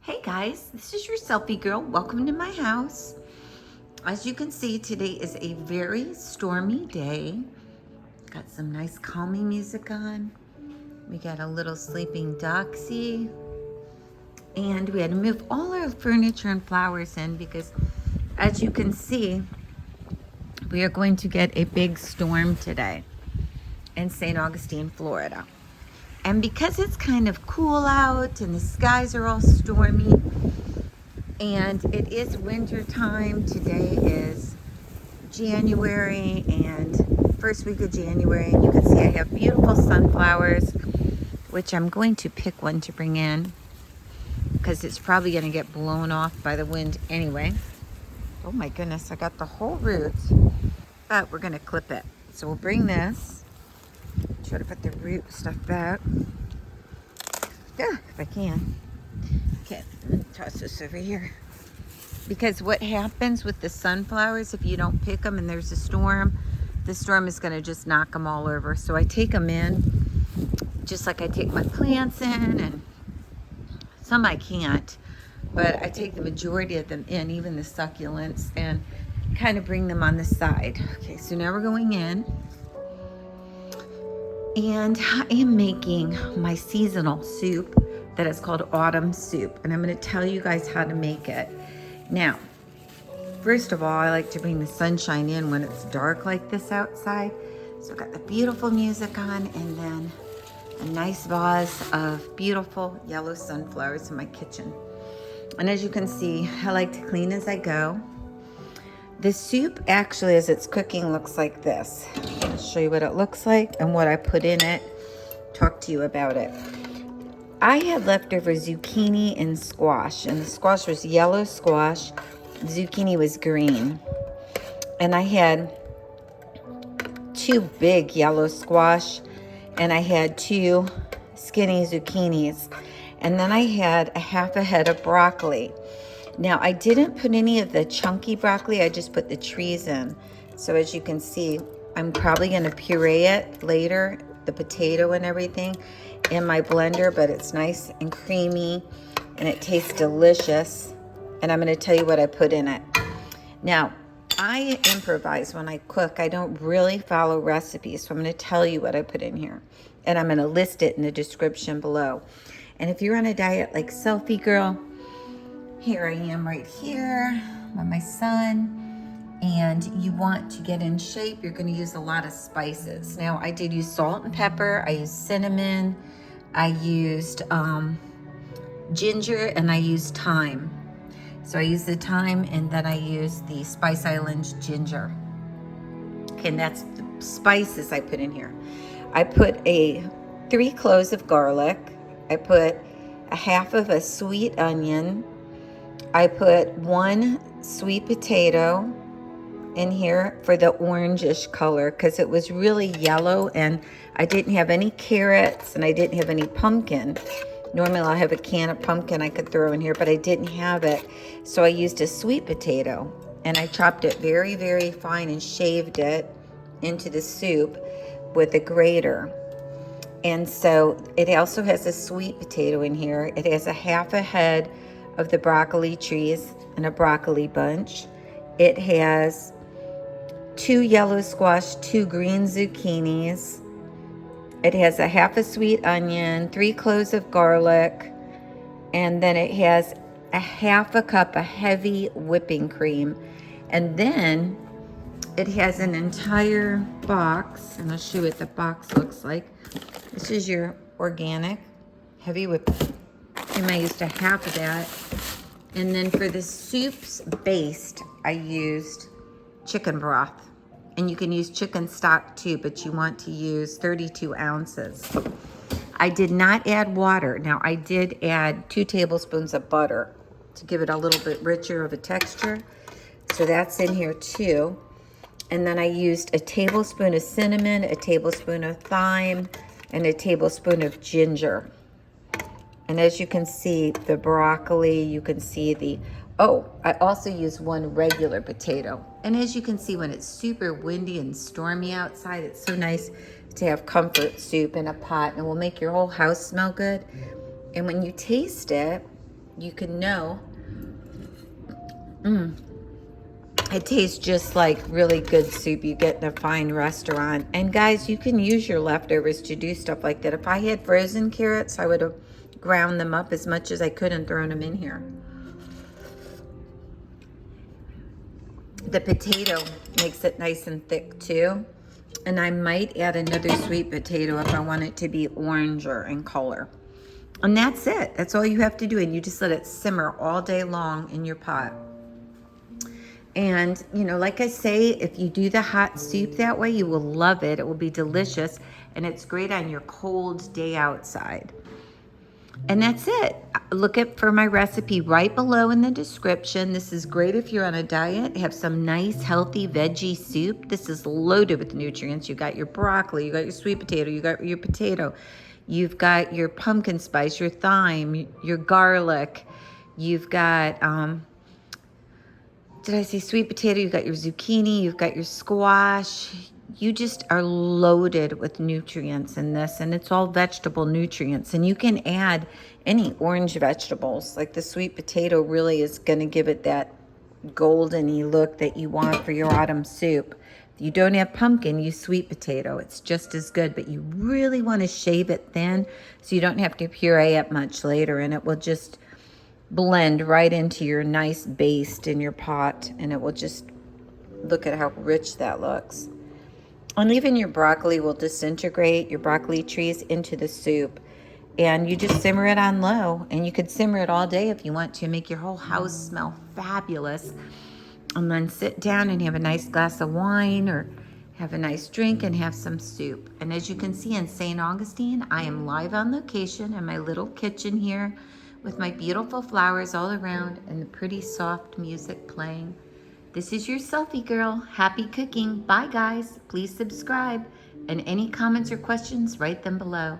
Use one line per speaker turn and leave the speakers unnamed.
Hey guys, this is your Selfie girl. Welcome to my house. As you can see, today is a very stormy day. Got some nice calming music on. We got a little sleeping Doxy. And we had to move all our furniture and flowers in because, as you can see, we are going to get a big storm today in St. Augustine, Florida. And because it's kind of cool out and the skies are all stormy, and it is winter time. Today is January and first week of January. And you can see I have beautiful sunflowers, which I'm going to pick one to bring in because it's probably going to get blown off by the wind anyway. Oh my goodness, I got the whole root, but we're going to clip it. So we'll bring this, try to put the root stuff back. Yeah, if I can. Okay, toss this over here. Because what happens with the sunflowers, if you don't pick them and there's a storm, the storm is going to just knock them all over. So I take them in, just like I take my plants in, and some I can't, but I take the majority of them in, even the succulents, and kind of bring them on the side. Okay, so now we're going in. And I am making my seasonal soup that is called autumn soup. And I'm going to tell you guys how to make it. Now, first of all, I like to bring the sunshine in when it's dark like this outside. So I've got the beautiful music on and then a nice vase of beautiful yellow sunflowers in my kitchen. And as you can see, I like to clean as I go. The soup actually, as it's cooking, looks like this. I'll show you what it looks like and what I put in it, talk to you about it. I had leftover zucchini and squash, and the squash was yellow squash, zucchini was green. And I had 2 big yellow squash, and I had 2 skinny zucchinis. And then I had a half a head of broccoli. Now, I didn't put any of the chunky broccoli, I just put the trees in. So as you can see, I'm probably gonna puree it later, the potato and everything, in my blender, but it's nice and creamy and it tastes delicious. And I'm gonna tell you what I put in it. Now, I improvise when I cook. I don't really follow recipes, so I'm gonna tell you what I put in here. And I'm gonna list it in the description below. And if you're on a diet like Selfie Girl, here I am right here with my son, and you want to get in shape, you're going to use a lot of spices. Now, I did use salt and pepper, I used cinnamon, I used ginger, and I used thyme. So I used the thyme, and then I used the Spice Island ginger. Okay, and that's the spices I put in here. I put 3 cloves of garlic. I put a half of a sweet onion. I put 1 sweet potato in here for the orangish color because it was really yellow, and I didn't have any carrots and I didn't have any pumpkin. Normally I'll have a can of pumpkin I could throw in here, but I didn't have it. So I used a sweet potato and I chopped it very, very fine and shaved it into the soup with a grater. And so it also has a sweet potato in here. It has a half a head of the broccoli trees and a broccoli bunch. It has 2 yellow squash, 2 green zucchinis. It has a half a sweet onion, 3 cloves of garlic, and then it has a half a cup of heavy whipping cream. And then it has an entire box, and I'll show you what the box looks like. This is your organic heavy whipping. I used a half of that. And then for the soup's base, I used chicken broth. And you can use chicken stock too, but you want to use 32 ounces. I did not add water. Now, I did add 2 tablespoons of butter to give it a little bit richer of a texture. So that's in here too. And then I used a tablespoon of cinnamon, a tablespoon of thyme, and a tablespoon of ginger. And as you can see, the broccoli, you can see I also use 1 regular potato. And as you can see, when it's super windy and stormy outside, it's so nice to have comfort soup in a pot, and it will make your whole house smell good. And when you taste it, you can know it tastes just like really good soup you get in a fine restaurant. And guys, you can use your leftovers to do stuff like that. If I had frozen carrots, I would have ground them up as much as I could and thrown them in here. The potato makes it nice and thick too. And I might add another sweet potato if I want it to be oranger in color. And that's it. That's all you have to do. And you just let it simmer all day long in your pot. And, you know, like I say, if you do the hot soup that way, you will love it. It will be delicious. And it's great on your cold day outside. And that's it. Look for my recipe right below in the description. This is great if you're on a diet. Have some nice, healthy veggie soup. This is loaded with nutrients. You got your broccoli, you got your sweet potato, you got your potato, you've got your pumpkin spice, your thyme, your garlic, you've got, did I say sweet potato? You've got your zucchini, you've got your squash. You just are loaded with nutrients in this, and it's all vegetable nutrients. And you can add any orange vegetables. Like the sweet potato really is going to give it that golden-y look that you want for your autumn soup. If you don't have pumpkin, use sweet potato. It's just as good, but you really want to shave it thin so you don't have to puree it much later, and it will just blend right into your nice baste in your pot, and it will just look at how rich that looks. And even your broccoli will disintegrate, your broccoli trees, into the soup. And you just simmer it on low. And you could simmer it all day if you want to. Make your whole house smell fabulous. And then sit down and have a nice glass of wine or have a nice drink and have some soup. And as you can see in St. Augustine, I am live on location in my little kitchen here with my beautiful flowers all around and the pretty soft music playing. This is your Selfie Girl. Happy cooking. Bye, guys. Please subscribe. And any comments or questions, write them below.